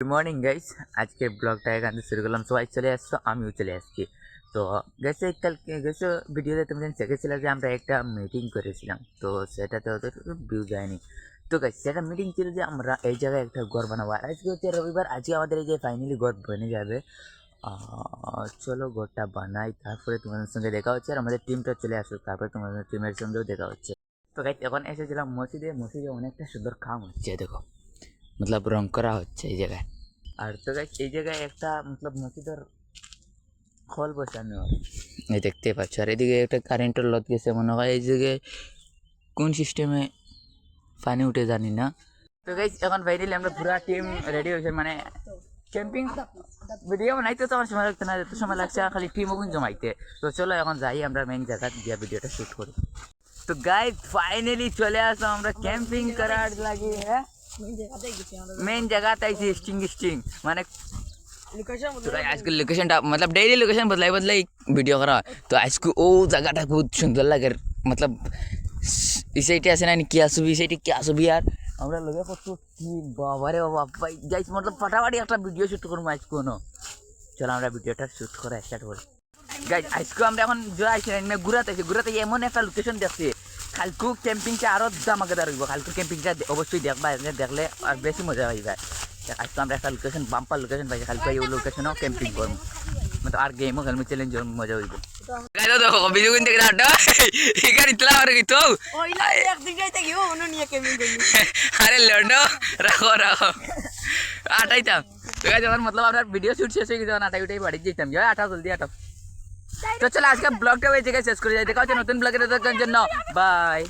Good morning guys, আজকে ব্লগটা এখান থেকে শুরু করলাম। সবাই চলে আসছো, আমিও চলে আসছি। তো গেছে কালকে গেছে ভিডিওতে তুমি দেখেছিলে যে আমরা একটা মিটিং করেছিলাম, তো সেটাতে অত ভিউ যায়নি। তো গাইস সেটা মিটিং ছিল যে আমরা এই জায়গায় একটা ঘর বানাবো। আর আজকে হচ্ছে রবিবার, আজকে আমাদের এই যে ফাইনালি ঘর বনে যাবে। চলো ঘরটা বানাই, তারপরে তোমাদের সঙ্গে দেখা হচ্ছে। আর আমাদের টিমটা চলে আসুক, তারপরে তোমাদের টিমের সঙ্গেও দেখা হচ্ছে। তো গাইস এখন এসেছিলাম মসজিদে অনেকটা সুন্দর কাম হচ্ছে, দেখো মতলব রং করা হচ্ছে এই জায়গায়। আর তো গাইস এই জায়গায় একটা মতলব মসজিদের খোল বসানো হয়, এই দেখতে পাচ্ছ। আর এদিকে একটা কারেন্টের লত গেছে মনে হয়, এই জায়গায় কোন সিস্টেমে পানি উঠে জানি না। তো গাইস এখন ফাইনালি আমরা পুরো টিম রেডি হয়েছে, মানে ক্যাম্পিং ভিডিও বানাইতে তো আমার সময় লাগতে না, যত সময় লাগছে খালি টিম ওগুন জমাইতে। তো চলো এখন যাই আমরা মেইন জায়গা গিয়ে ভিডিওটা শ্যুট করি। তো গাইস ফাইনালি চলে আসলাম আমরা ক্যাম্পিং করার লাগে। হ্যাঁ মেন জায়গাতে আইছি, স্টিং মানে तो आज के लोकेशन मतलब डेली लोकेशन बदलाई बदलाई वीडियो करा। तो आज को ओ जगह बहुत सुंदर लगे, मतलब इसेटी আছে না কি আসবি ইসেটি কি আসবি। আর আমরা লগে কত কি বাবা রে বাবা ভাই গাইস, मतलब ফাটাফাটি একটা ভিডিও শুট করব আজ কোনো। চলো আমরা ভিডিওটা শুট করা স্টার্ট করি। গাইস আজকে আমরা এখন যাইছি না ঘুরাতে এমন একটা লোকেশন দেখছি, কালকু ক্যাম্পিংটা আরো দামাকাদার হইব। কালকু ক্যাম্পিংটা অবশ্যই দেখবা, দেখলে আর বেশি মজা হইবে। আজকে আমরা একটা লোকেশন বাম্পার লোকেশন পাইছি, কালকে এই লোকেশনও ক্যাম্পিং করবো, मतलब আর গেমও খেলবো, চ্যালেঞ্জ মজা হইব। গাইস দেখো ভিডিও কিনতে গেলাটা এখানে ইতলা আর কি তো ওইলা একদিন যাইতে গিয়ে ওনো নিয়ে ক্যাম্পিং করবি। আরে লন্ডো রাখো আটাইতা। তো গাইস আমার मतलब আমরা ভিডিও শুট শেষ হয়ে গেছে, আটাই উঠাই বাড়ি যেতাম। যাও আটা জলদি আটা। তো চলো আজকে ব্লগটা ওই জায়গায় শেষ করে যাই, দেখা হচ্ছে নতুন ব্লগের জন্য। বাই।